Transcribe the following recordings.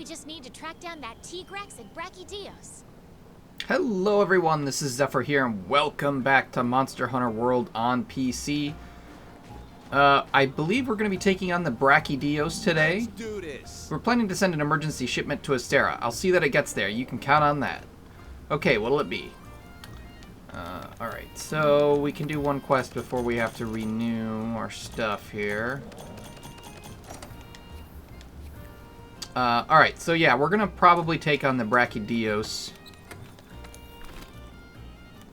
we just need to track down that Tigrex and Brachydios. Hello everyone, this is Xephyr here, and welcome back to Monster Hunter World on PC. I believe we're going to be taking on the Brachydios today. Let's do this. We're planning to send an emergency shipment to Astera. I'll see that it gets there. You can count on that. Okay, what'll it be? Alright, so we can do one quest before we have to renew our stuff here. Alright, so yeah, we're going to probably take on the Brachydios.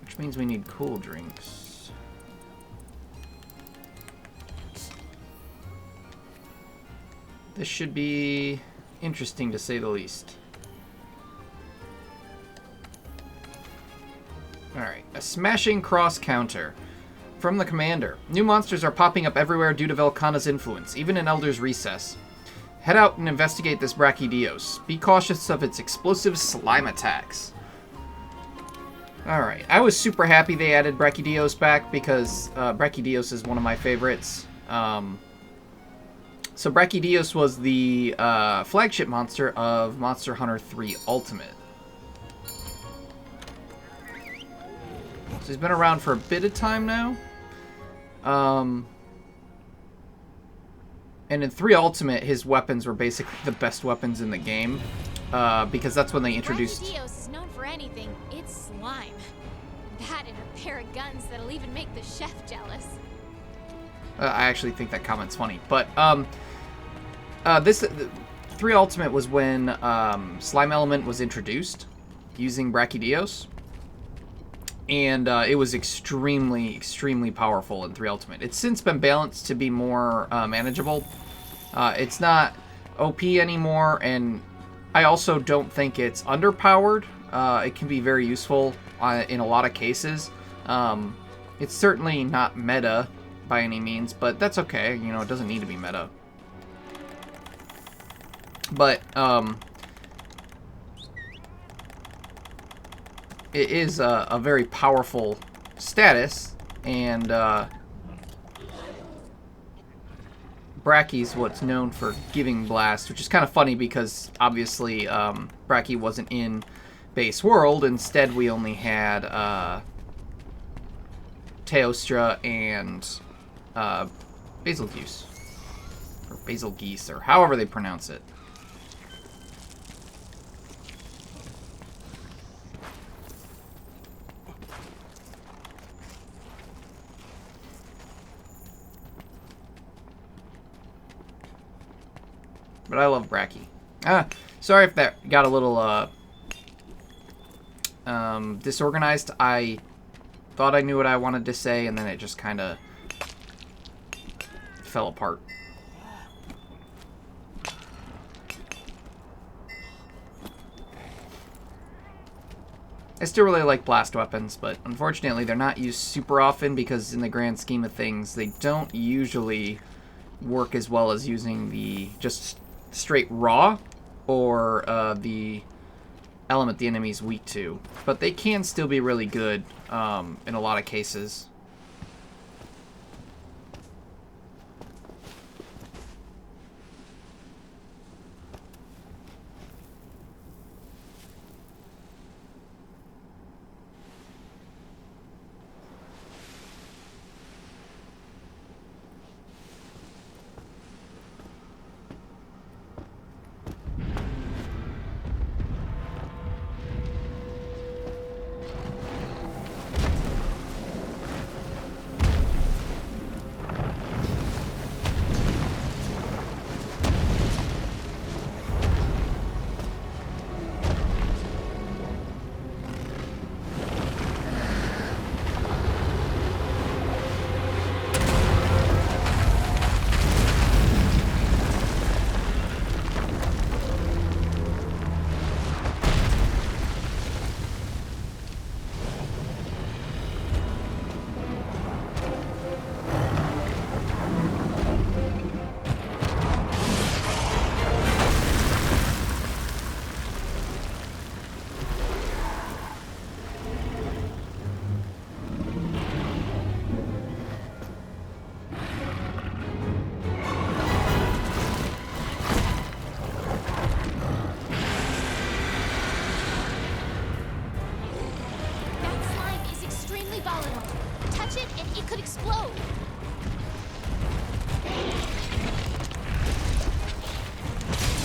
Which means we need cool drinks. This should be interesting to say the least. Alright, a smashing cross counter. From the commander. New monsters are popping up everywhere due to Velkhana's influence, even in Elder's Recess. Head out and investigate this Brachydios. Be cautious of its explosive slime attacks. Alright, I was super happy they added Brachydios back because Brachydios is one of my favorites. So Brachydios was the flagship monster of Monster Hunter 3 Ultimate. So he's been around for a bit of time now. And in 3 Ultimate, his weapons were basically the best weapons in the game. Because that's when they introduced... Brachydios is known for anything. It's slime. That and a pair of guns that'll even make the chef jealous. I actually think that comment's funny. But, this 3 Ultimate was when Slime Element was introduced using Brachydios. And it was extremely, extremely powerful in 3 Ultimate. It's since been balanced to be more manageable. It's not OP anymore, and I also don't think it's underpowered. It can be very useful in a lot of cases. It's certainly not meta by any means, but that's okay. You know, it doesn't need to be meta. But, it is a very powerful status, and Brachy's what's known for giving blast, which is kind of funny because obviously Brachy wasn't in base world. Instead, we only had Teostra and Basilgeuse, or Basilgeuse, or however they pronounce it. But I love Brachy. Sorry if that got a little disorganized. I thought I knew what I wanted to say, and then it just kind of fell apart. I still really like blast weapons, but unfortunately they're not used super often because in the grand scheme of things, they don't usually work as well as using the just straight raw or the element the enemy's weak to. But they can still be really good in a lot of cases. could explode.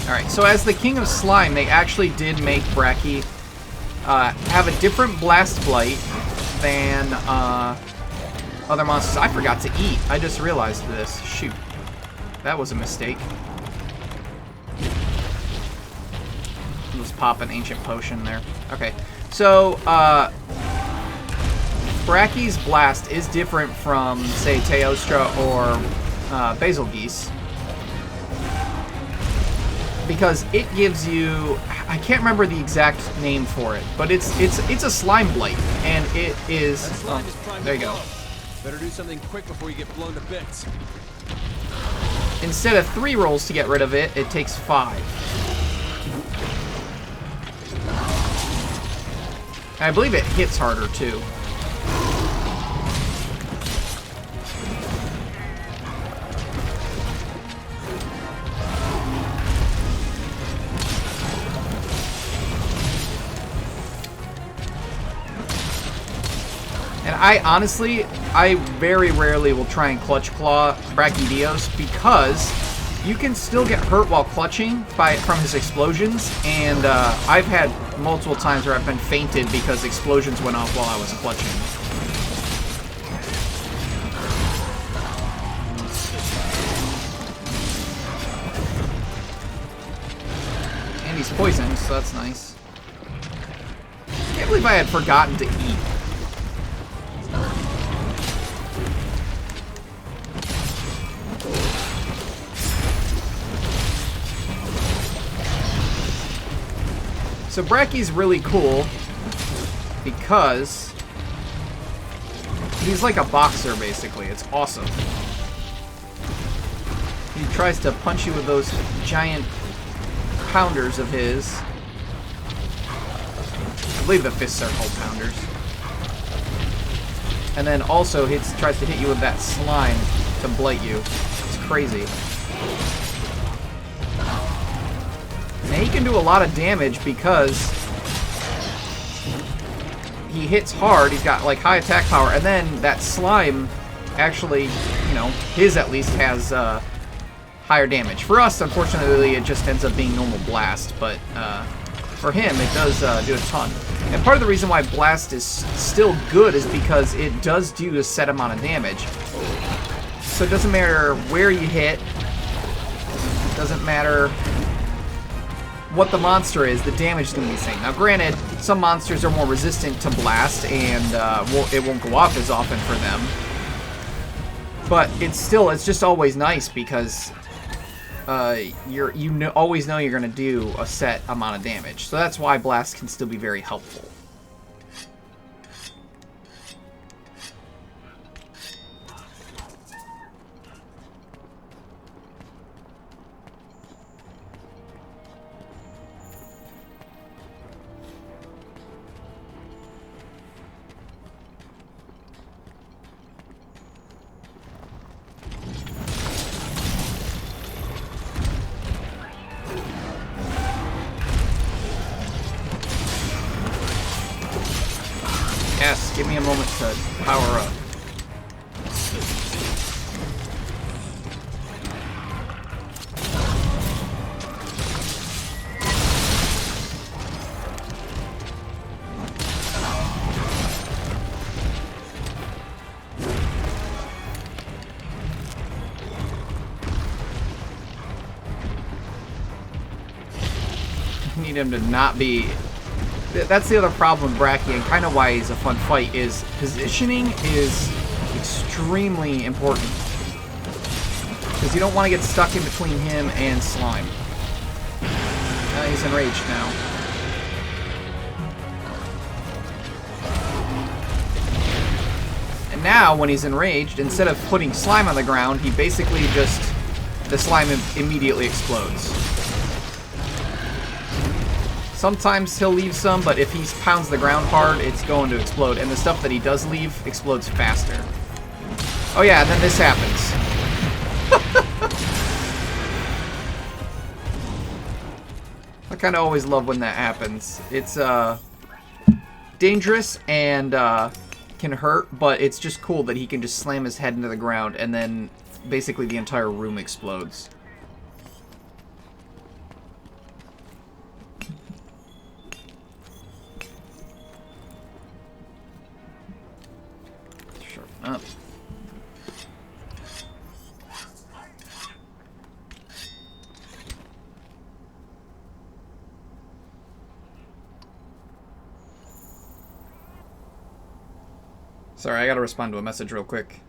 Alright, so as the King of Slime, they actually did make Bracky have a different blast blight than other monsters. I forgot to eat. I just realized this. Shoot. That was a mistake. Let's pop an ancient potion there. Okay, so Bracky's blast is different from, say, Teostra or Basilgeuse, because it gives you, I can't remember the exact name for it, but it's a slime blight, and it is. Oh, there you go. Better do something quick before you get blown to bits. Instead of 3 rolls to get rid of it, it takes 5. And I believe it hits harder too. And I honestly, I very rarely will try and clutch claw Brachydios because you can still get hurt while clutching from his explosions, and I've had multiple times where I've been fainted because explosions went off while I was clutching. And he's poisoned, so that's nice. I can't believe I had forgotten to eat. So Bracky's really cool because he's like a boxer, basically. It's awesome. He tries to punch you with those giant pounders of his. I believe the fists are called pounders. And then also tries to hit you with that slime to blight you. It's crazy. And he can do a lot of damage because he hits hard. He's got like high attack power, and then that slime actually, you know, his at least has higher damage. For us, unfortunately, it just ends up being normal blast, but for him, it does do a ton. And part of the reason why blast is still good is because it does do a set amount of damage. So it doesn't matter where you hit. It doesn't matter what the monster is, the damage is going to be the same. Now granted, some monsters are more resistant to blast, and it won't go off as often for them. But it's just always nice because you always know you're going to do a set amount of damage. So that's why blast can still be very helpful. Yes, give me a moment to power up. Need him to not be... That's the other problem with Bracky, and kind of why he's a fun fight, is positioning is extremely important. Because you don't want to get stuck in between him and Slime. He's enraged now. And now, when he's enraged, instead of putting Slime on the ground, he basically the Slime immediately explodes. Sometimes he'll leave some, but if he pounds the ground hard, it's going to explode. And the stuff that he does leave explodes faster. Oh yeah, and then this happens. I kind of always love when that happens. It's dangerous and can hurt, but it's just cool that he can just slam his head into the ground and then basically the entire room explodes. Sharpen up. Sorry, I gotta respond to a message real quick.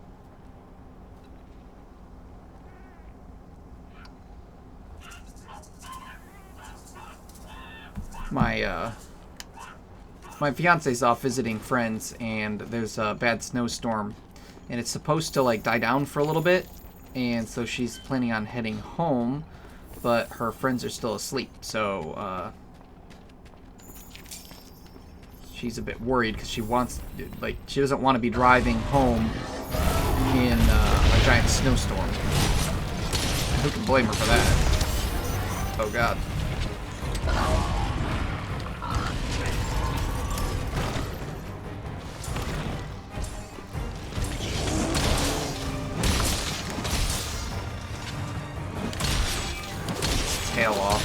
My fiance's off visiting friends, and there's a bad snowstorm, and it's supposed to like die down for a little bit, and so she's planning on heading home, but her friends are still asleep, so she's a bit worried because she doesn't want to be driving home in a giant snowstorm. Who can blame her for that? Oh god. Tail off.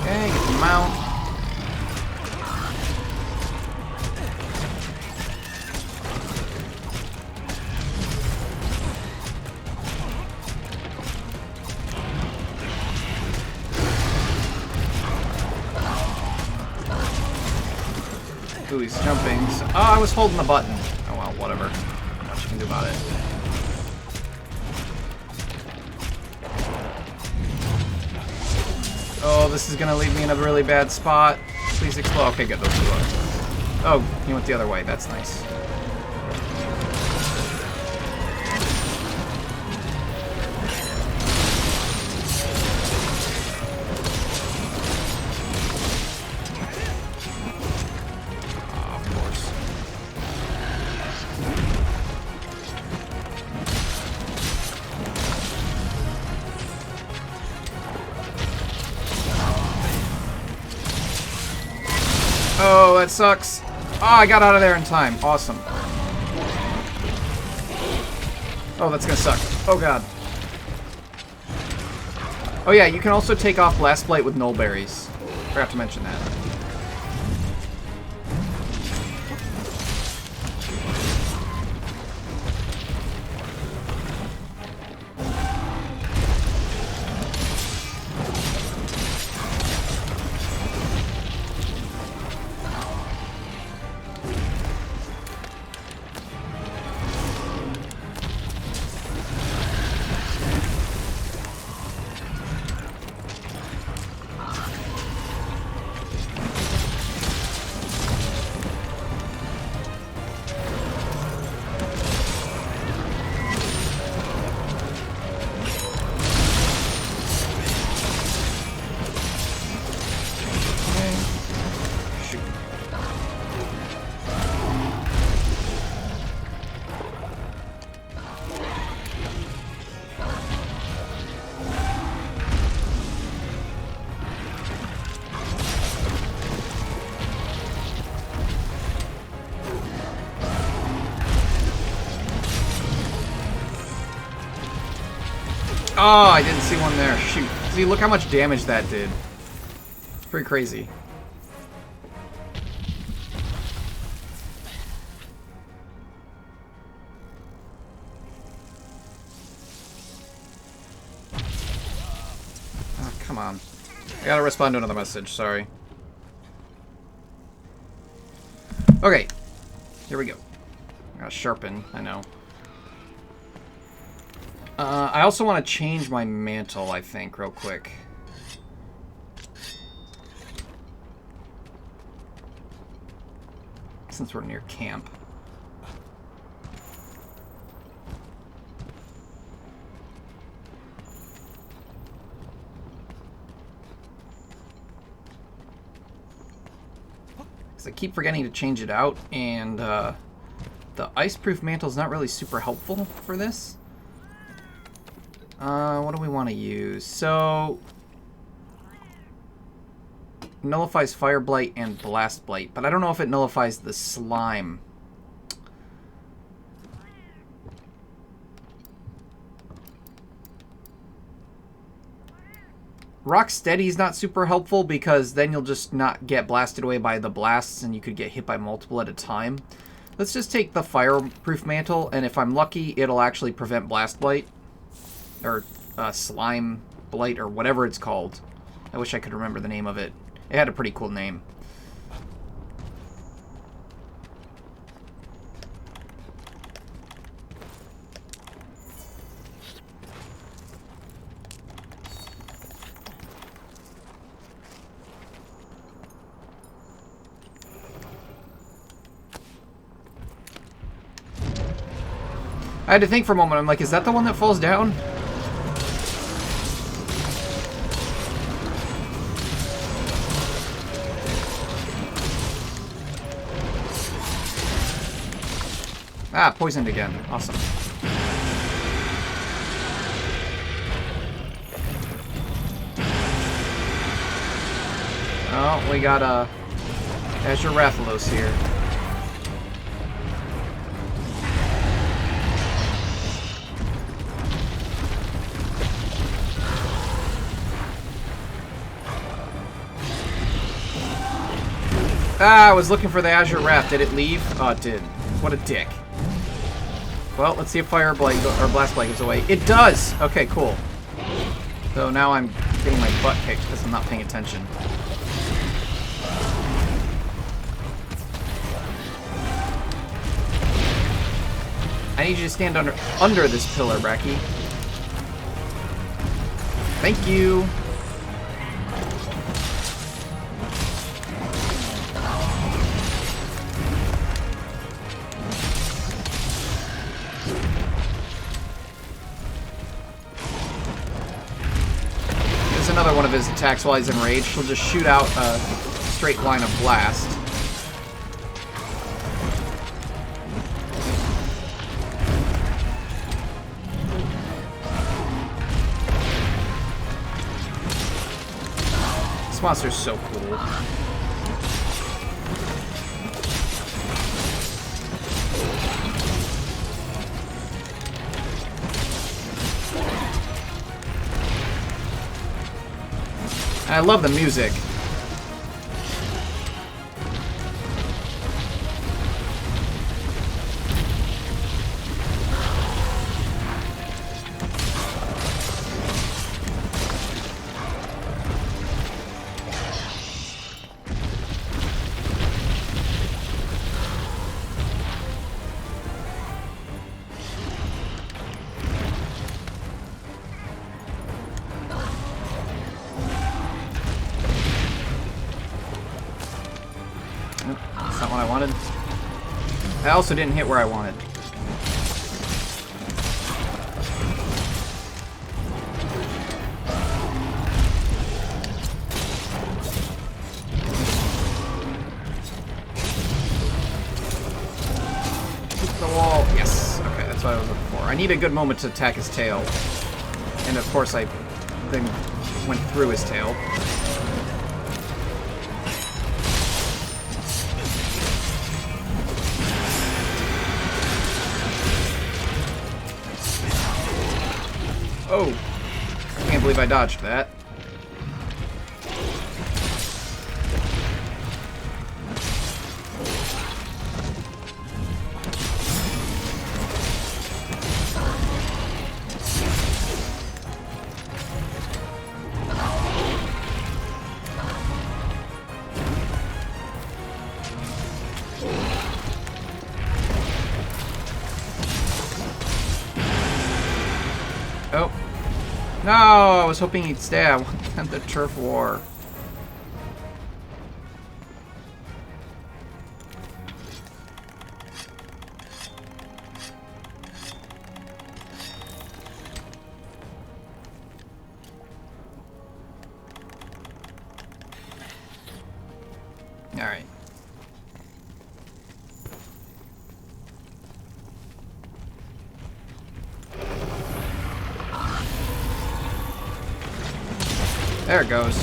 Okay, get the mount. Ooh, he's jumping. Oh, I was holding the button. Oh well, whatever. Not much you can do about it. Oh, this is gonna leave me in a really bad spot. Please explode. Okay, good. Those two are. Oh, he went the other way. That's nice. Oh, that sucks. Oh, I got out of there in time. Awesome. Oh, that's gonna suck. Oh, god. Oh, yeah, you can also take off Blast Blight with Null Berries. Forgot to mention that. Oh, I didn't see one there. Shoot. See, look how much damage that did. It's pretty crazy. Oh, come on. I gotta respond to another message, sorry. Okay. Here we go. I gotta sharpen, I know. I also want to change my mantle, I think, real quick. Since we're near camp. Because I keep forgetting to change it out, and the the ice-proof mantle is not really super helpful for this. What do we want to use? So, nullifies Fire Blight and Blast Blight, but I don't know if it nullifies the slime. Rock Steady is not super helpful because then you'll just not get blasted away by the blasts and you could get hit by multiple at a time. Let's just take the Fireproof Mantle, and if I'm lucky, it'll actually prevent Blast Blight. Or Slime Blight, or whatever it's called. I wish I could remember the name of it. It had a pretty cool name. I had to think for a moment. I'm like, is that the one that falls down? Ah, poisoned again. Awesome. Oh, we got Azure Rathalos here. Ah, I was looking for the Azure Wrath. Did it leave? Oh, it did. What a dick. Well, let's see if Fire Blight or Blast Blight goes away. It does! Okay, cool. So now I'm getting my butt kicked because I'm not paying attention. I need you to stand under this pillar, Bracky. Thank you. Another one of his attacks while he's enraged. He'll just shoot out a straight line of blast. This monster's so cool. And I love the music. I also didn't hit where I wanted. Hit the wall. Yes. Okay, that's what I was looking for. I need a good moment to attack his tail. And of course I then went through his tail. Oh, I can't believe I dodged that. Oh. No, I was hoping he'd stay. I wanted the turf war. All right. There it goes.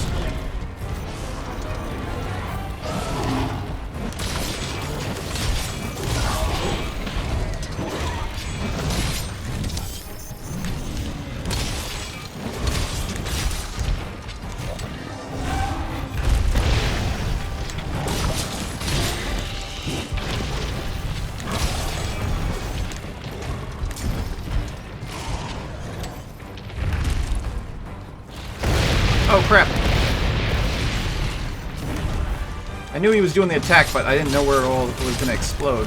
Oh crap. I knew he was doing the attack, but I didn't know where it all was going to explode.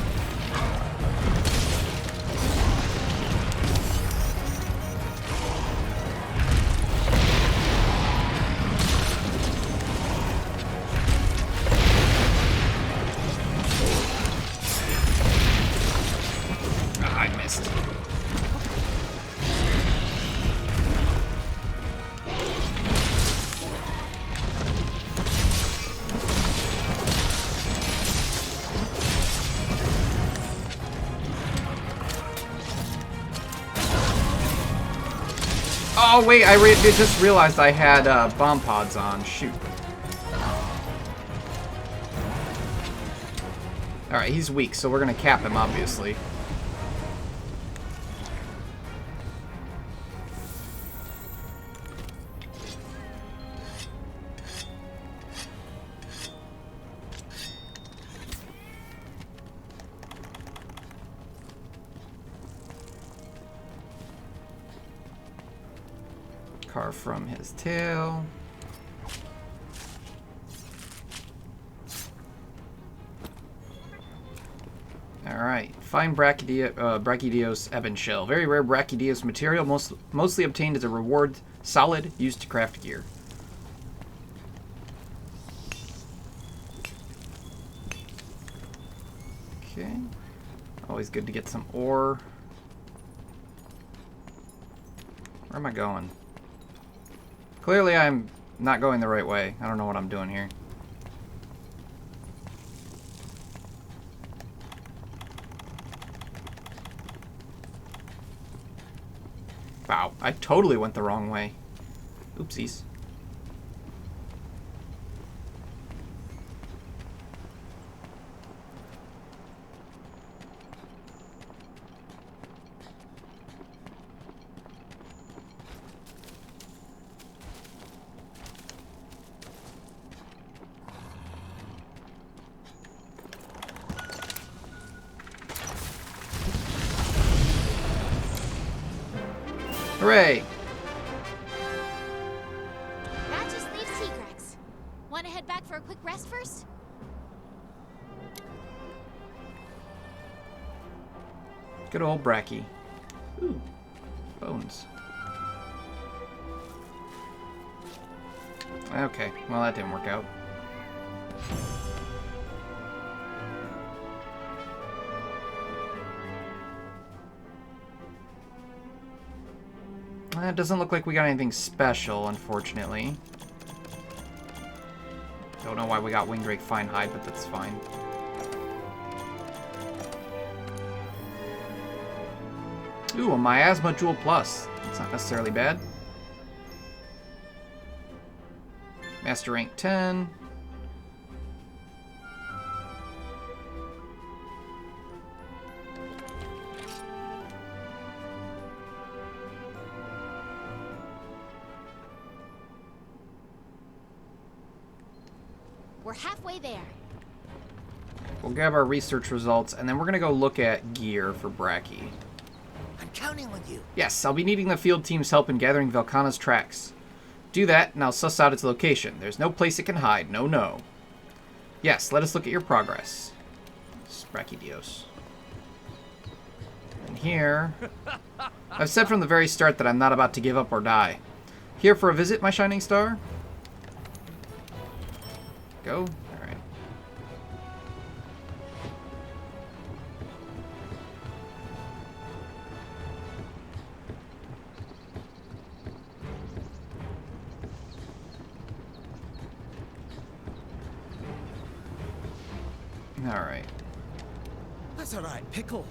Ah, I missed. Oh wait, I just realized I had bomb pods on. Shoot. Alright, he's weak, so we're gonna cap him, obviously. Carve from his tail. Alright, find Brachydios ebon shell. Very rare Brachydios material, mostly obtained as a reward, solid, used to craft gear. Okay. Always good to get some ore. Where am I going? Clearly I'm not going the right way. I don't know what I'm doing here. Wow, I totally went the wrong way. Oopsies. Hooray! That just leaves Tigrex. Want to head back for a quick rest first? Good old Bracky. Ooh, bones. Okay, well that didn't work out. It doesn't look like we got anything special, unfortunately. Don't know why we got Wingdrake Fine Hide, but that's fine. Ooh, a Miasma Jewel Plus. That's not necessarily bad. Master Rank 10. We're halfway there. We'll grab our research results, and then we're going to go look at gear for Bracky. I'm counting on you. Yes, I'll be needing the field team's help in gathering Velkhana's tracks. Do that, and I'll suss out its location. There's no place it can hide. No. Yes, let us look at your progress. Brachydios. And here... I've said from the very start that I'm not about to give up or die. Here for a visit, my shining star? Go? Alright. Alright. That's alright, Pickle.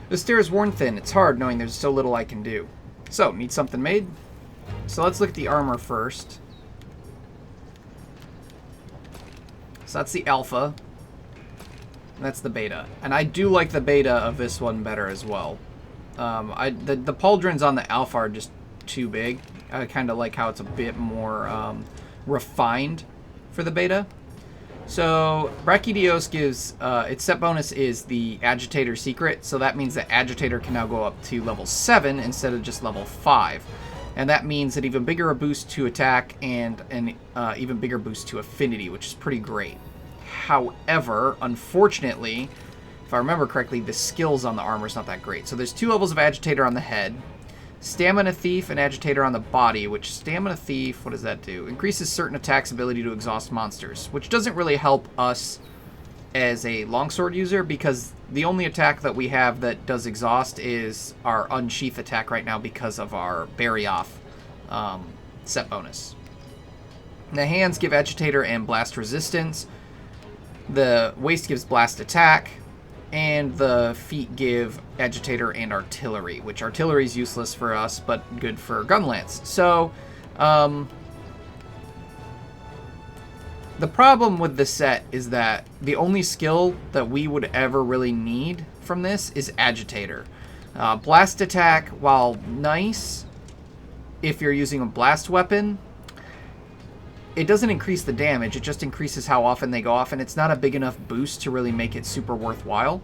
The stair is worn thin. It's hard knowing there's so little I can do. So, need something made? So let's look at the armor first. So that's the alpha. And that's the beta. And I do like the beta of this one better as well. The pauldrons on the alpha are just too big. I kind of like how it's a bit more refined for the beta. So Brachydios gives its set bonus is the Agitator secret, so that means that Agitator can now go up to level 7 instead of just level 5. And that means an even bigger boost to attack and an even bigger boost to affinity, which is pretty great. However, unfortunately, if I remember correctly, the skills on the armor is not that great. So there's 2 levels of Agitator on the head, Stamina Thief and Agitator on the body, which Stamina Thief, what does that do? Increases certain attacks' ability to exhaust monsters, which doesn't really help us as a longsword user because the only attack that we have that does exhaust is our Unsheath attack right now because of our Bury Off set bonus. The hands give Agitator and Blast resistance. The waist gives Blast attack. And the feet give Agitator and Artillery, which Artillery is useless for us, but good for Gunlance. So, the problem with this set is that the only skill that we would ever really need from this is Agitator. Blast attack, while nice, if you're using a blast weapon, it doesn't increase the damage, it just increases how often they go off, and it's not a big enough boost to really make it super worthwhile.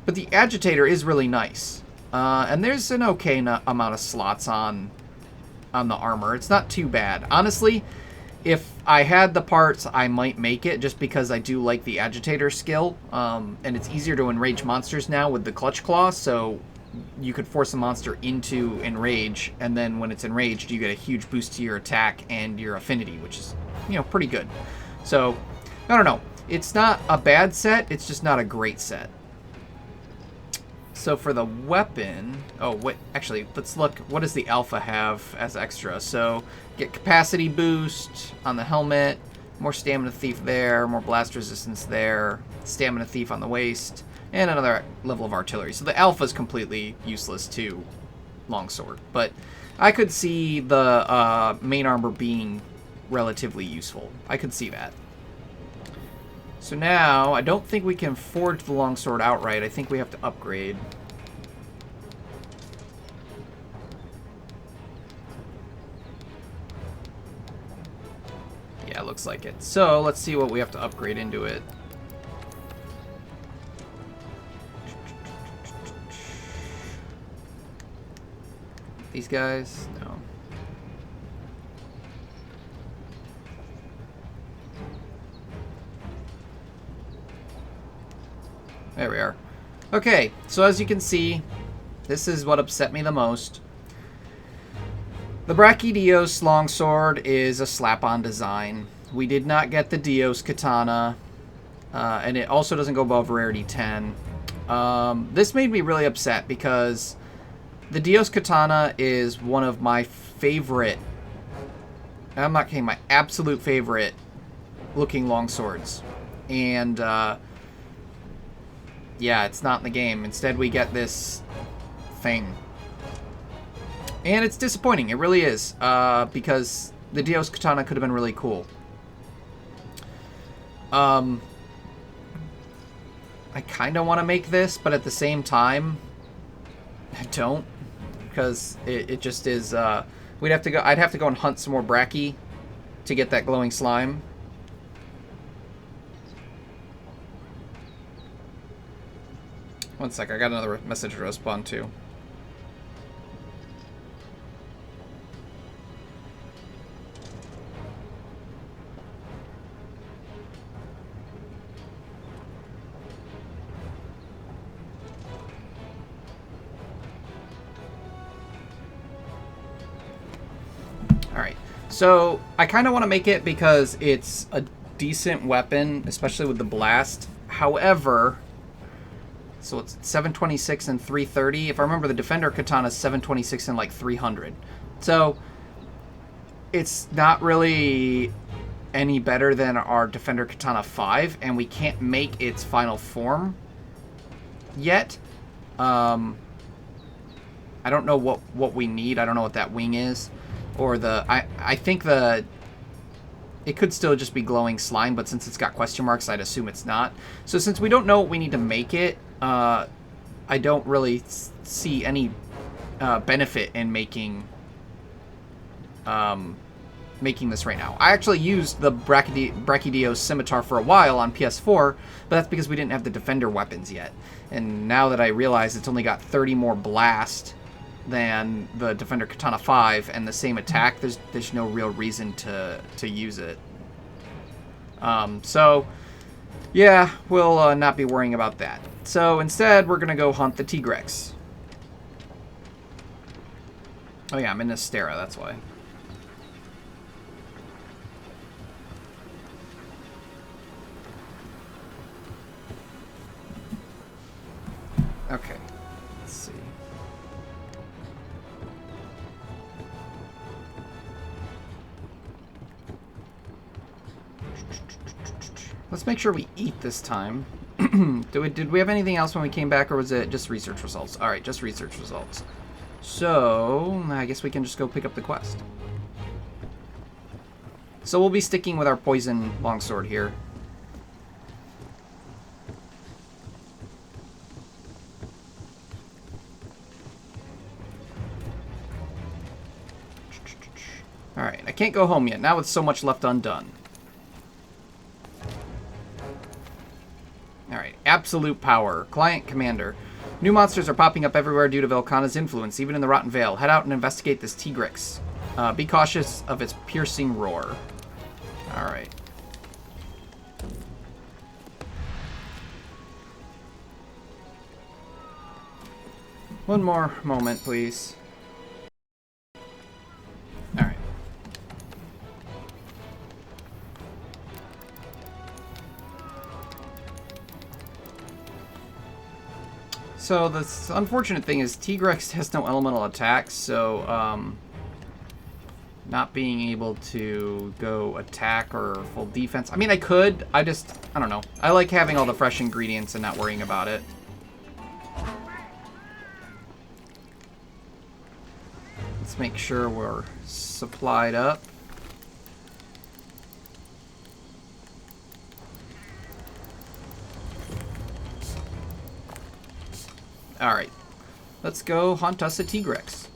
But the Agitator is really nice. And there's an okay amount of slots on the armor. It's not too bad. Honestly, if I had the parts, I might make it, just because I do like the Agitator skill. And it's easier to enrage monsters now with the Clutch Claw, so you could force a monster into enrage, and then when it's enraged, you get a huge boost to your attack and your affinity, which is, you know, pretty good. So, I don't know. It's not a bad set, it's just not a great set. So for the weapon, oh wait, actually, let's look, what does the alpha have as extra? So, get capacity boost on the helmet, more Stamina Thief there, more blast resistance there, Stamina Thief on the waist, and another level of artillery. So the alpha is completely useless to longsword, but I could see the main armor being relatively useful. I could see that. So now, I don't think we can forge the longsword outright. I think we have to upgrade. Yeah, looks like it. So, let's see what we have to upgrade into it. These guys? No. There we are. Okay, so as you can see, this is what upset me the most. The Brachydios longsword is a slap-on design. We did not get the Dios katana, and it also doesn't go above rarity 10. This made me really upset because the Dios katana is one of my favorite, I'm not kidding, my absolute favorite looking longswords. And, yeah, it's not in the game. Instead, we get this thing. And it's disappointing. It really is. Because the Dios katana could have been really cool. I kind of want to make this, but at the same time, I don't. Because it just is, I'd have to go and hunt some more Brachy to get that glowing slime. One sec, I got another message to respond to. Alright, so I kind of want to make it because it's a decent weapon, especially with the blast. However, so it's 726 and 330. If I remember, the Defender Katana is 726 and like 300. So it's not really any better than our Defender Katana 5, and we can't make its final form yet. I don't know what we need. I don't know what that wing is. Or the... I think the it could still just be glowing slime, but since it's got question marks, I'd assume it's not. So since we don't know what we need to make it, I don't really see any benefit in making this right now. I actually used the Brachydios Scimitar for a while on PS4, but that's because we didn't have the Defender weapons yet. And now that I realize it's only got 30 more blast than the Defender Katana 5 and the same attack, there's no real reason to use it. So, yeah, we'll not be worrying about that. So instead, we're going to go hunt the Tigrex. Oh yeah, I'm in Astera, that's why. Okay, let's see. Let's make sure we eat this time. Did we have anything else when we came back, or was it just research results? Alright, just research results. So, I guess we can just go pick up the quest. So we'll be sticking with our poison longsword here. Alright, I can't go home yet, now with so much left undone. Alright, absolute power. Client commander. New monsters are popping up everywhere due to Velkhana's influence, even in the Rotten Vale. Head out and investigate this Tigrex. Be cautious of its piercing roar. Alright. One more moment, please. Alright. So the unfortunate thing is Tigrex has no elemental attacks, so not being able to go attack or full defense. I mean, I could. I don't know. I like having all the fresh ingredients and not worrying about it. Let's make sure we're supplied up. Alright. Let's go hunt us a Tigrex.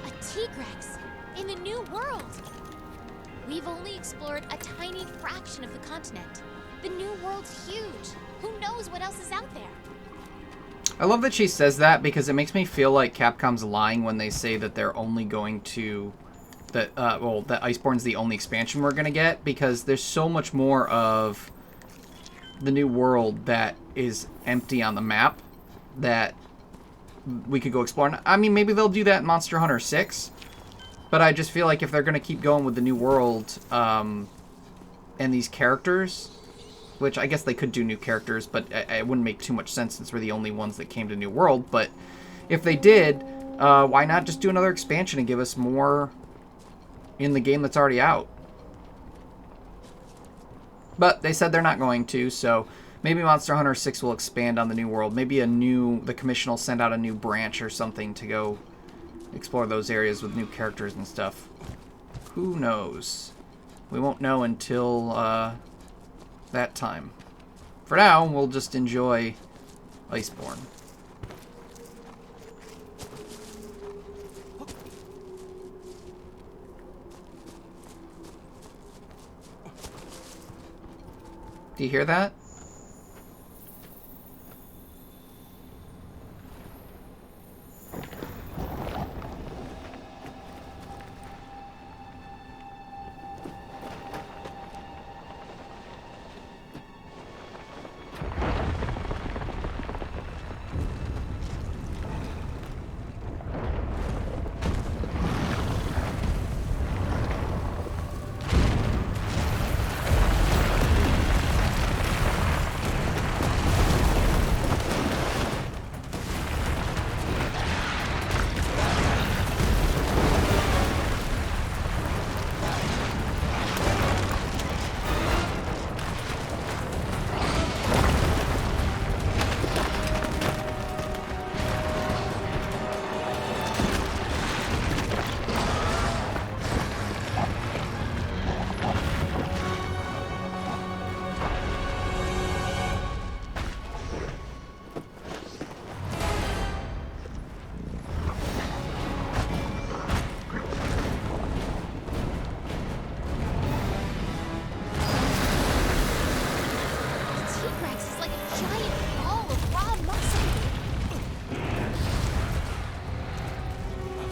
A Tigrex in the New World. We've only explored a tiny fraction of the continent. The New World's huge. Who knows what else is out there? I love that she says that because it makes me feel like Capcom's lying when they say that they're only going to... that Iceborne's the only expansion we're going to get, because there's so much more of the New World that is empty on the map that we could go explore. I mean, maybe they'll do that in Monster Hunter 6, but I just feel like if they're going to keep going with the New World and these characters... which I guess they could do new characters, but it wouldn't make too much sense since we're the only ones that came to New World. But if they did, why not just do another expansion and give us more in the game that's already out? But they said they're not going to, so maybe Monster Hunter 6 will expand on the New World. Maybe the Commission will send out a new branch or something to go explore those areas with new characters and stuff. Who knows? We won't know until... that time. For now, we'll just enjoy Iceborne. Do you hear that?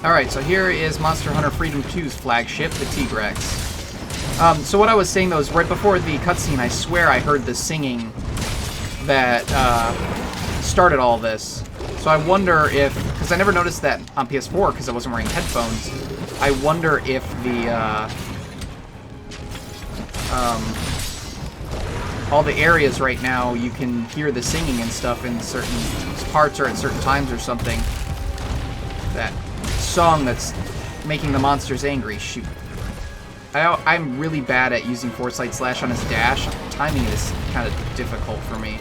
Alright, so here is Monster Hunter Freedom 2's flagship, the T-Rex. So what I was saying, though, is right before the cutscene, I swear I heard the singing that started all this. So I wonder if, because I never noticed that on PS4 because I wasn't wearing headphones, I wonder if the, all the areas right now, you can hear the singing and stuff in certain parts or at certain times or something. That song that's making the monsters angry. Shoot. I'm really bad at using foresight slash on his dash. Timing is kind of difficult for me.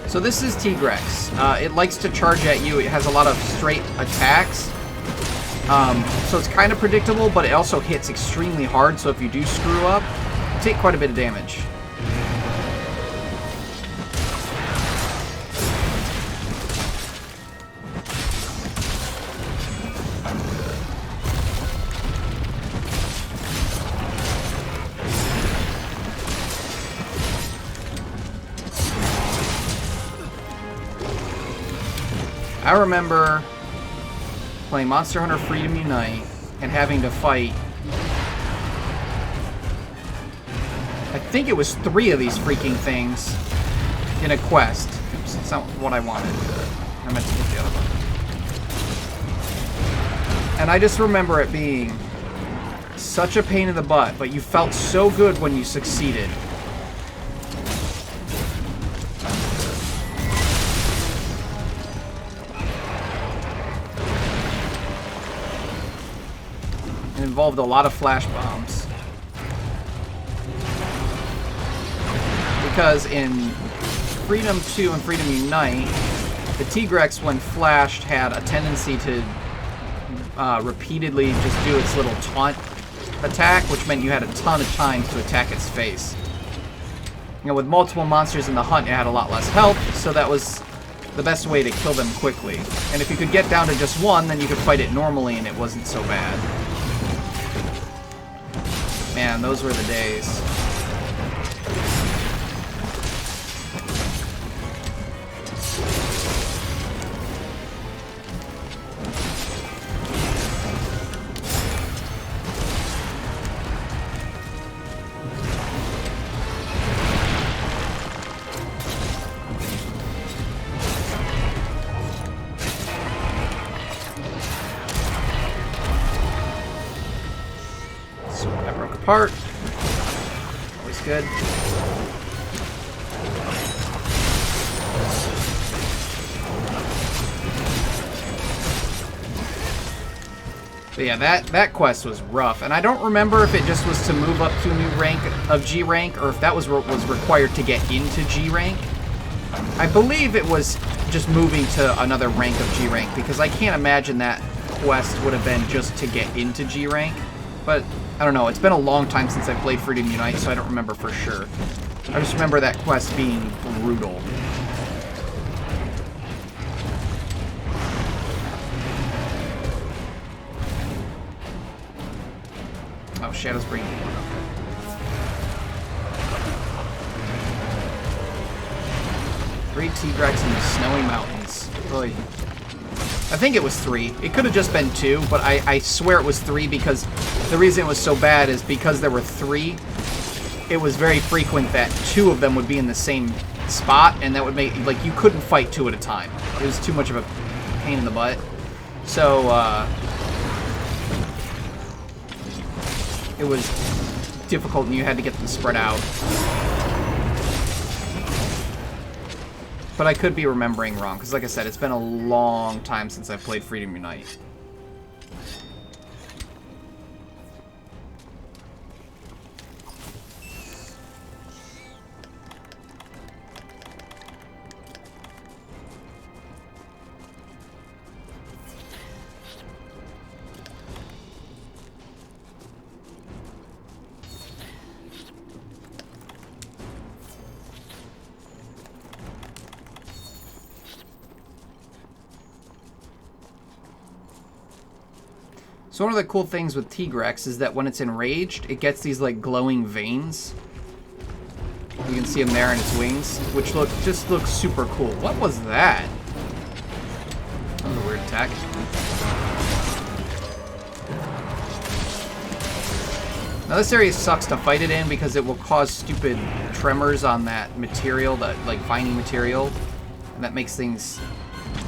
So this is T-Rex. It likes to charge at you. It has a lot of straight attacks. So it's kind of predictable, but it also hits extremely hard, so if you do screw up, you take quite a bit of damage. I remember playing Monster Hunter Freedom Unite and having to fight, I think it was 3 of these freaking things in a quest. Oops, that's not what I wanted. I meant to hit the other one. And I just remember it being such a pain in the butt, but you felt so good when you succeeded. Involved a lot of flash bombs. Because in Freedom 2 and Freedom Unite, the T-Rex, when flashed, had a tendency to repeatedly just do its little taunt attack, which meant you had a ton of time to attack its face. You know, with multiple monsters in the hunt, it had a lot less health, so that was the best way to kill them quickly. And if you could get down to just one, then you could fight it normally and it wasn't so bad. Man, those were the days. Apart. Always good. But yeah, that quest was rough, and I don't remember if it just was to move up to a new rank of G rank, or if that was required to get into G rank. I believe it was just moving to another rank of G rank, because I can't imagine that quest would have been just to get into G rank. But I don't know, it's been a long time since I played Freedom Unite, so I don't remember for sure. I just remember that quest being brutal. Oh, Shadow's bringing me one. Okay. 3 T-Rex in the snowy mountains. Oy. I think it was 3. It could have just been 2, but I swear it was 3 because the reason it was so bad is because there were 3. It was very frequent that 2 of them would be in the same spot, and that would make, like, you couldn't fight 2 at a time. It was too much of a pain in the butt. So, it was difficult and you had to get them spread out. But I could be remembering wrong, because like I said, it's been a long time since I've played Freedom Unite. So one of the cool things with T-Rex is that when it's enraged, it gets these like glowing veins. You can see them there in its wings, which just look super cool. What was that? That was a weird attack. Now this area sucks to fight it in because it will cause stupid tremors on that material, that like viney material, and that makes things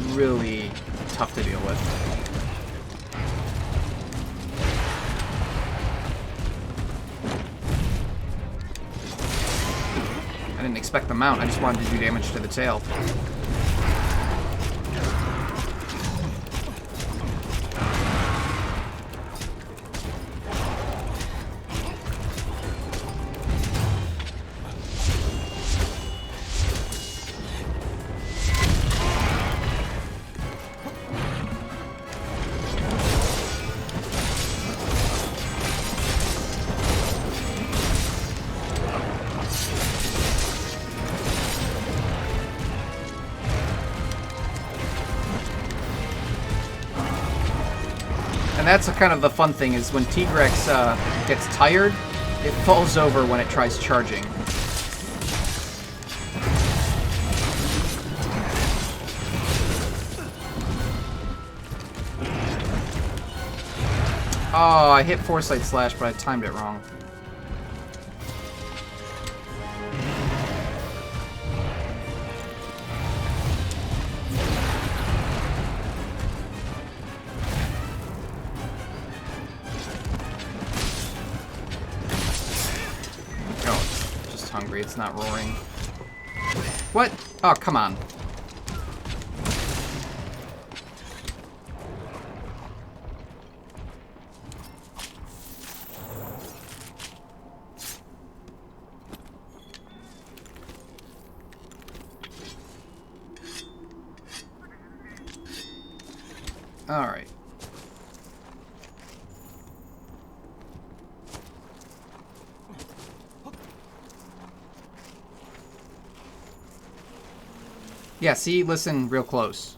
really tough to deal with. I didn't expect the mount, I just wanted to do damage to the tail. And that's kind of the fun thing, is when Tigrex gets tired, it falls over when it tries charging. Oh, I hit Foresight Slash, but I timed it wrong. It's not roaring. What? Oh, come on. All right. Yeah, see? Listen real close.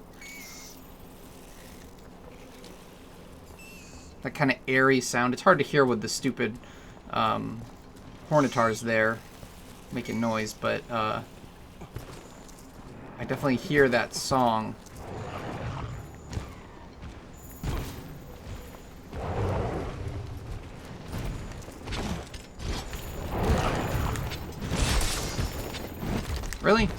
That kind of airy sound. It's hard to hear with the stupid Hornitars there making noise, but I definitely hear that song. Really?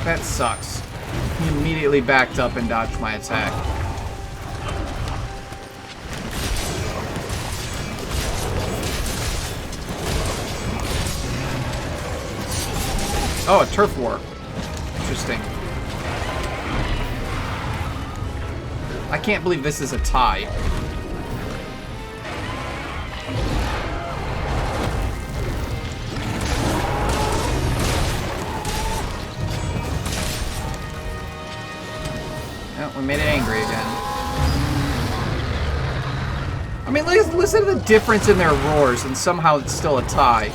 That sucks. He immediately backed up and dodged my attack. Oh, a turf war. Interesting. I can't believe this is a tie. We made it angry again. I mean, listen to the difference in their roars, and somehow it's still a tie.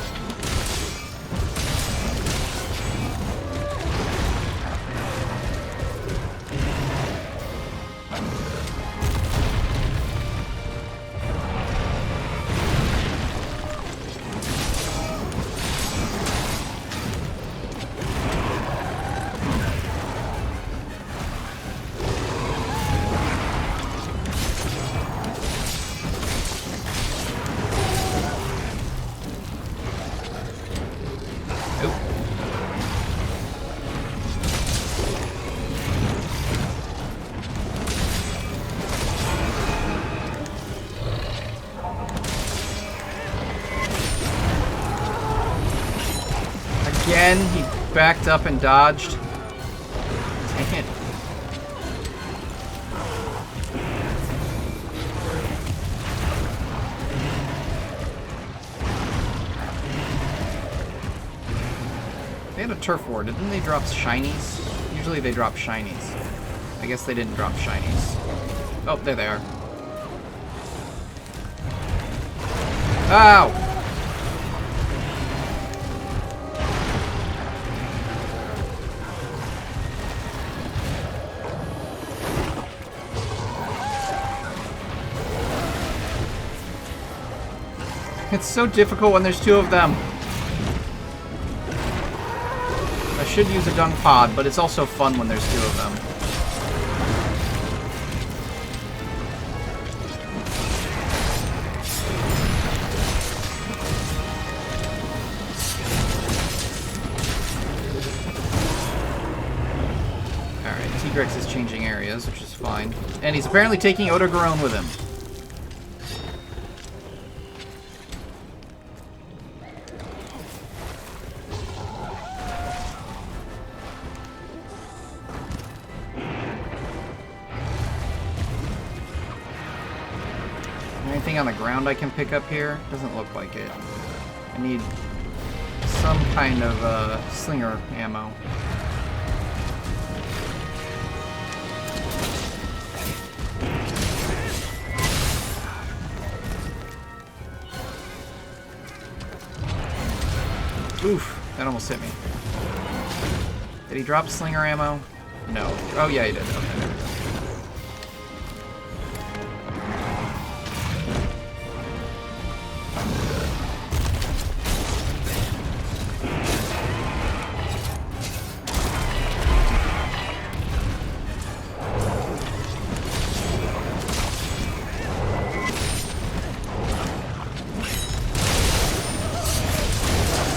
Again, he backed up and dodged. Dang it. They had a turf war. Didn't they drop shinies? Usually they drop shinies. I guess they didn't drop shinies. Oh, there they are. Ow! It's so difficult when there's two of them. I should use a dung pod, but it's also fun when there's two of them. Alright, Tigrex is changing areas, which is fine. And he's apparently taking Odogaron with him. Anything on the ground I can pick up here? Doesn't look like it. I need some kind of slinger ammo. Oof, that almost hit me. Did he drop slinger ammo? No. Oh yeah, he did. Okay, there we go.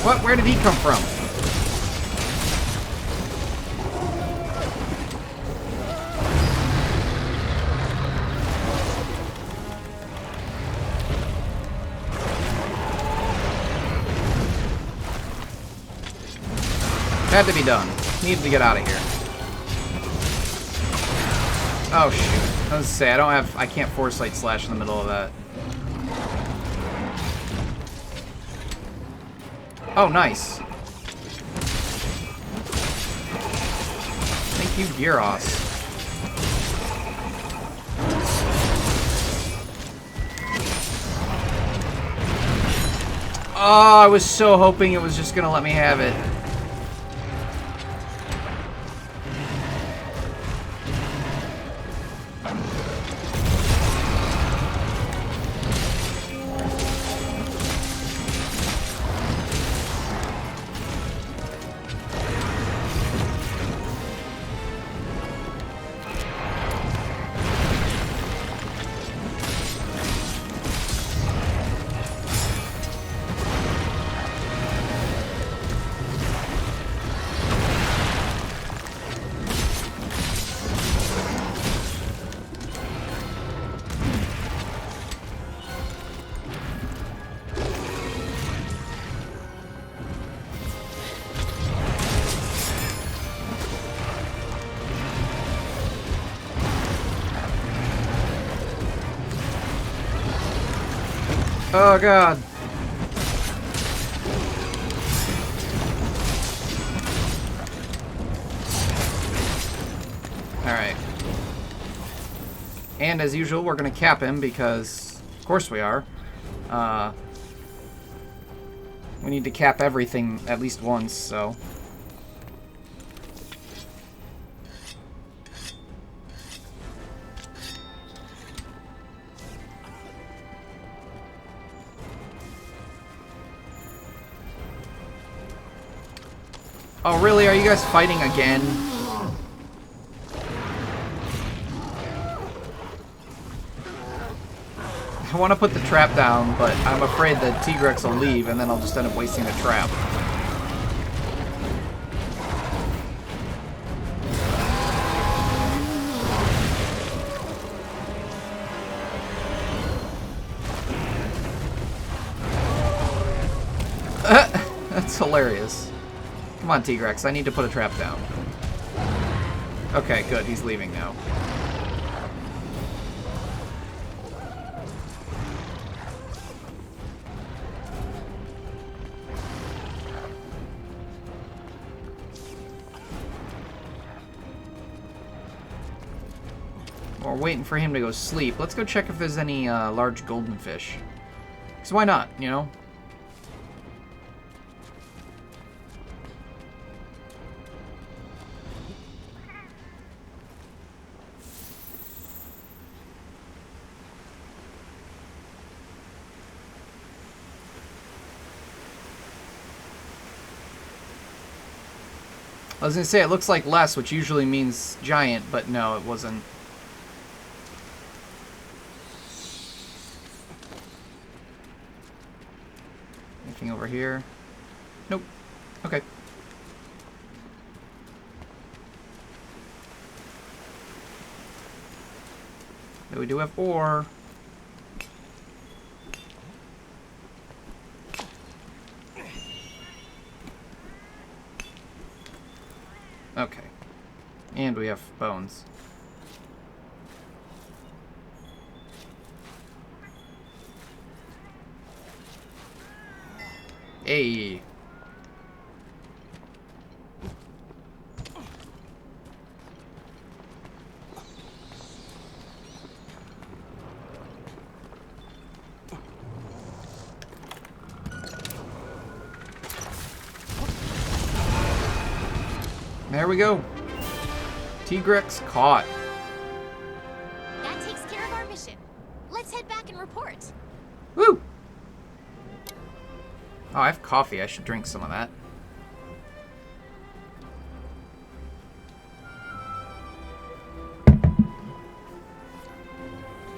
What? Where did he come from? Had to be done. Needed to get out of here. Oh shoot. I was gonna say I can't foresight slash in the middle of that. Oh, nice. Thank you, Gyros. Oh, I was so hoping it was just gonna let me have it. Oh god. Alright. And as usual, we're gonna cap him because, of course we are. We need to cap everything at least once, so. Oh, really? Are you guys fighting again? I want to put the trap down, but I'm afraid that Tigrex will leave, and then I'll just end up wasting the trap. That's hilarious. Come on, Tigrex, I need to put a trap down. Okay, good, he's leaving now. We're waiting for him to go sleep. Let's go check if there's any large golden fish. Because why not, you know? I was going to say, it looks like less, which usually means giant, but no, it wasn't. Anything over here? Nope. Okay. But we do have ore. Okay. And we have bones. Hey. There we go. Tigrex caught. That takes care of our mission. Let's head back and report. Woo! Oh, I have coffee. I should drink some of that.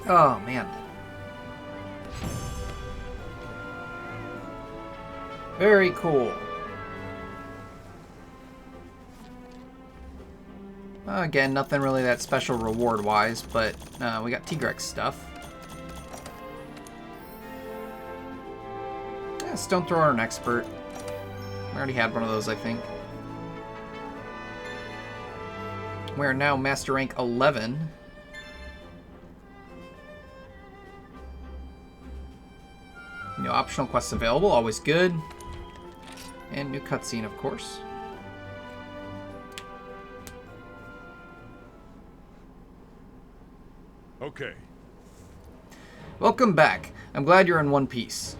Oh, man. Very cool. Again, nothing really that special reward-wise, but we got Tigrex stuff. Yeah, Stone Thrower and Expert. We already had one of those, I think. We are now Master Rank 11. New optional quests available, always good. And new cutscene, of course. Okay. Welcome back. I'm glad you're in one piece.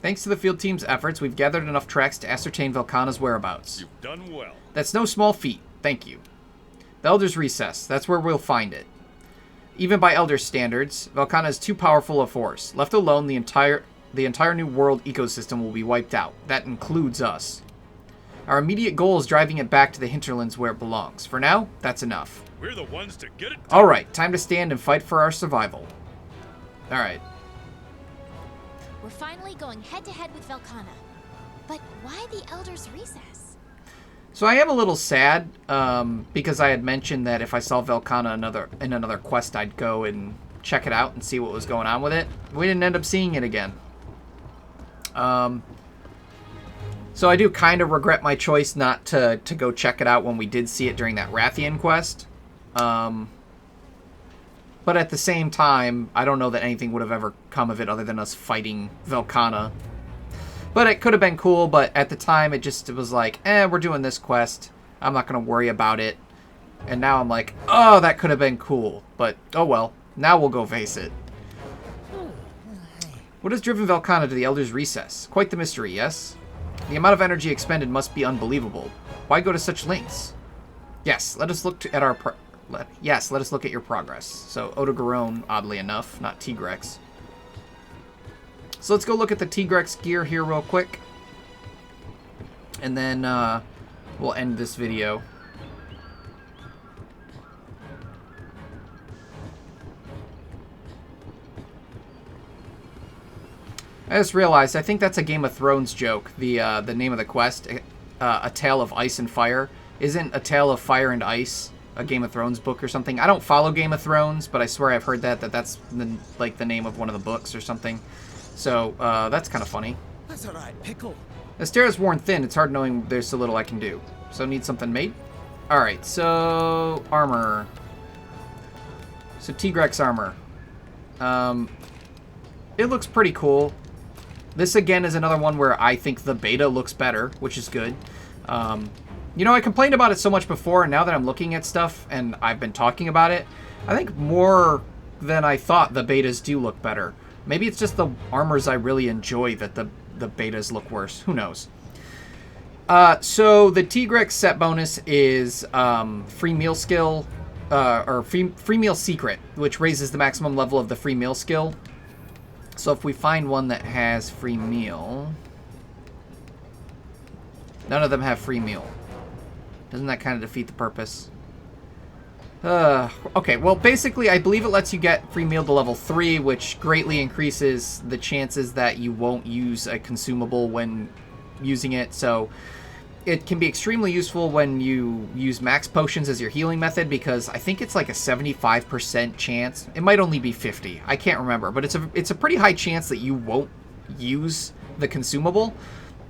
Thanks to the field team's efforts, we've gathered enough tracks to ascertain Velkhana's whereabouts. You've done well. That's no small feat. Thank you. The Elder's Recess. That's where we'll find it. Even by Elder standards, Velkhana is too powerful a force. Left alone, the entire New World ecosystem will be wiped out. That includes us. Our immediate goal is driving it back to the hinterlands where it belongs. For now, that's enough. We're the ones to get it. Alright, time to stand and fight for our survival. Alright. We're finally going head-to-head with Velkhana. But why the Elder's Recess? So I am a little sad, because I had mentioned that if I saw Velkhana in another quest, I'd go and check it out and see what was going on with it. We didn't end up seeing it again. So I do kind of regret my choice not to go check it out when we did see it during that Rathian quest. But at the same time, I don't know that anything would have ever come of it other than us fighting Velkhana. But it could have been cool, but at the time it was like, we're doing this quest. I'm not going to worry about it. And now I'm like, oh, that could have been cool. But, oh well. Now we'll go face it. What has driven Velkhana to the Elder's Recess? Quite the mystery, yes? The amount of energy expended must be unbelievable. Why go to such lengths? Yes, let us look at our... Yes, let us look at your progress. So, Odogaron, oddly enough, not Tigrex. So let's go look at the Tigrex gear here real quick. And then we'll end this video. I just realized, I think that's a Game of Thrones joke. The name of the quest, A Tale of Ice and Fire. Isn't A Tale of Fire and Ice a Game of Thrones book or something? I don't follow Game of Thrones, but I swear I've heard that's the name of one of the books or something. So, that's kind of funny. That's alright, Pickle. Astera's worn thin. It's hard knowing there's so little I can do. So, need something made? Alright, so... Armor. So, Tigrex armor. It looks pretty cool. This, again, is another one where I think the beta looks better, which is good. You know, I complained about it so much before, and now that I'm looking at stuff and I've been talking about it, I think more than I thought the betas do look better. Maybe it's just the armors I really enjoy that the betas look worse. Who knows? So the Tigrex set bonus is free meal skill, or free meal secret, which raises the maximum level of the free meal skill. So if we find one that has free meal... None of them have free meal. Doesn't that kind of defeat the purpose? Okay, well, basically, I believe it lets you get free meal to level 3, which greatly increases the chances that you won't use a consumable when using it. So it can be extremely useful when you use max potions as your healing method, because I think it's like a 75% chance. It might only be 50. I can't remember, but it's a pretty high chance that you won't use the consumable.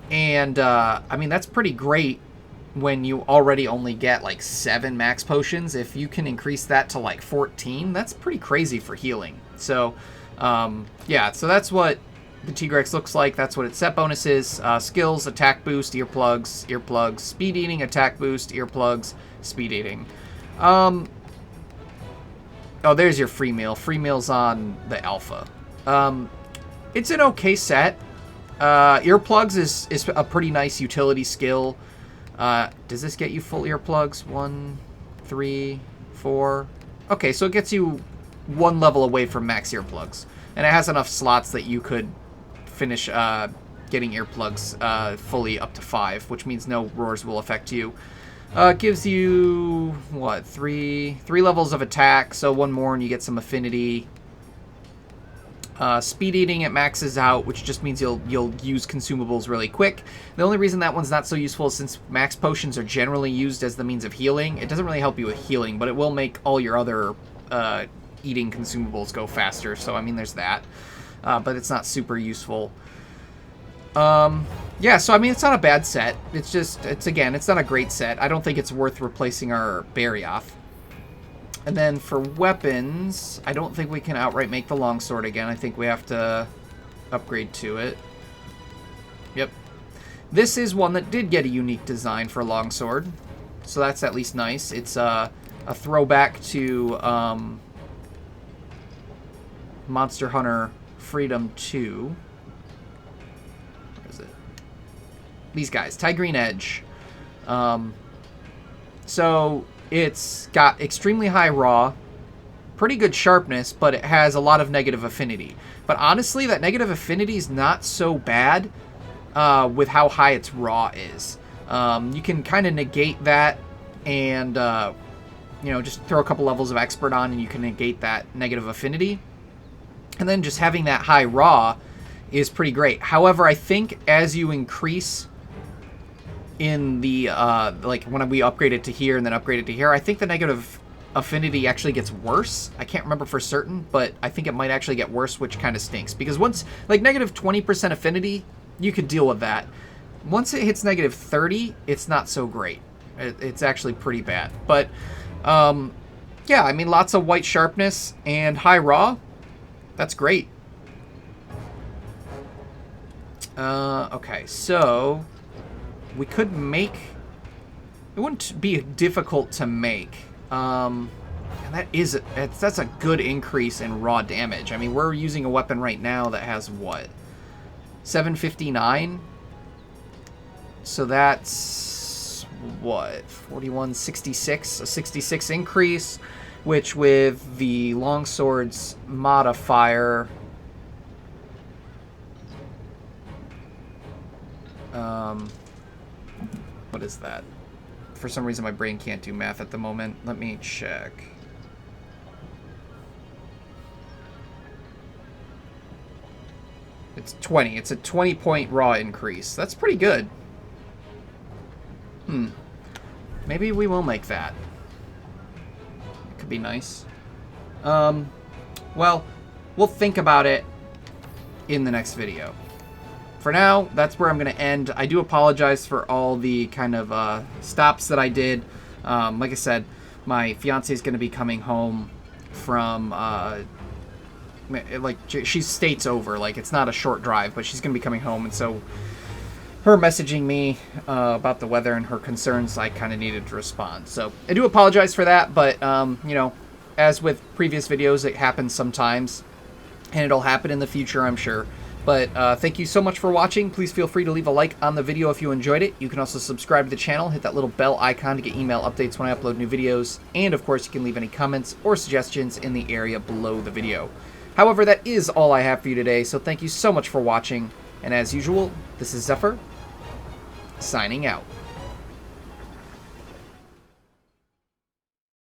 And, I mean, that's pretty great when you already only get, like, 7 max potions. If you can increase that to, like, 14, that's pretty crazy for healing. So, yeah, so that's what the Tigrex looks like. That's what its set bonus is. Skills, attack boost, earplugs, speed eating, attack boost, earplugs, speed eating. Oh, there's your free meal. Free meal's on the alpha. It's an okay set. Earplugs is a pretty nice utility skill. Does this get you full earplugs? 1, 3, 4. Okay, so it gets you 1 level away from max earplugs. And it has enough slots that you could finish getting earplugs fully up to 5, which means no roars will affect you. It gives you, what, 3 levels of attack, so 1 more and you get some affinity. Speed eating, it maxes out, which just means you'll use consumables really quick. The only reason that one's not so useful is since max potions are generally used as the means of healing. It doesn't really help you with healing, but it will make all your other eating consumables go faster. So, I mean, there's that. But it's not super useful. Yeah, so, I mean, it's not a bad set. It's just, again, it's not a great set. I don't think it's worth replacing our Barioth. And then for weapons, I don't think we can outright make the longsword again. I think we have to upgrade to it. Yep. This is one that did get a unique design for longsword. So that's at least nice. It's a throwback to Monster Hunter Freedom 2. Where is it? These guys. Tigrine Edge. So... it's got extremely high raw, pretty good sharpness, but it has a lot of negative affinity. But honestly, that negative affinity is not so bad with how high its raw is. You can kind of negate that and, you know, just throw a couple levels of expert on and you can negate that negative affinity. And then just having that high raw is pretty great. However, I think as you increase... in the, like, when we upgrade it to here and then upgrade it to here, I think the negative affinity actually gets worse. I can't remember for certain, but I think it might actually get worse, which kind of stinks. Because once, like, negative 20% affinity, you could deal with that. Once it hits negative 30, it's not so great. It's actually pretty bad. But, yeah, I mean, lots of white sharpness and high raw. That's great. Okay, so... we could make... it wouldn't be difficult to make. And that's a good increase in raw damage. I mean, we're using a weapon right now that has, what? 759? So that's... what? 41, 66? A 66 increase, which with the longsword's modifier... what is that? For some reason, my brain can't do math at the moment. Let me check. It's 20. It's a 20-point raw increase. That's pretty good. Maybe we will make that. It could be nice. Well, we'll think about it in the next video. For now, that's where I'm going to end. I do apologize for all the kind of stops that I did. Like I said, my fiance is going to be coming home from, like, she's states over. Like, it's not a short drive, but she's going to be coming home. And so her messaging me about the weather and her concerns, I kind of needed to respond. So I do apologize for that, but, you know, as with previous videos, it happens sometimes, and it'll happen in the future, I'm sure. But thank you so much for watching. Please feel free to leave a like on the video if you enjoyed it. You can also subscribe to the channel, hit that little bell icon to get email updates when I upload new videos. And of course, you can leave any comments or suggestions in the area below the video. However, that is all I have for you today, so thank you so much for watching. And as usual, this is Xephyr, signing out.